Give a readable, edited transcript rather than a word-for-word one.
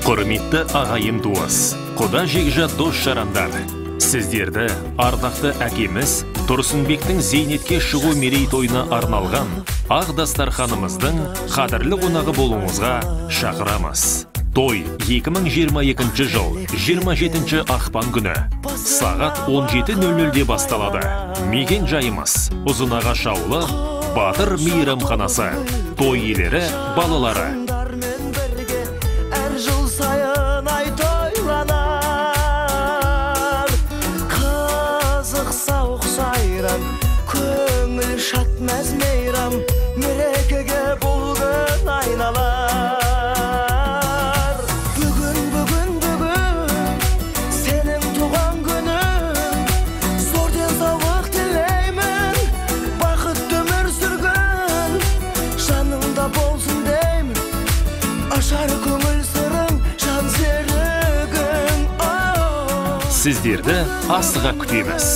Құрметті ағайын туыс, құда жекжат дос жарандар. Сіздерді ардақты әкеміз Тұрсынбектің зейнетке шығу мерейтойына арналған ақ дастарханымыздың қадірлі қонағы болуыңызға шақырамыз. Той 2022 жыл 27 ақпан күні сағат 17:00-де басталады. Мекен жайымыз Ұзынағаш ауылы, Батыр мейрамханасы. Той иелері балалары. Көңіл шатмәз мейрам, мерекеге болғын айналар. Бүгін, сенің туған күнің, зор денсаулық тілеймін, бақытты өмір сүргін, жаныңда болсын деймін, ашар көңіл сырың, жан серігің. Сіздерді асыға күтеміз.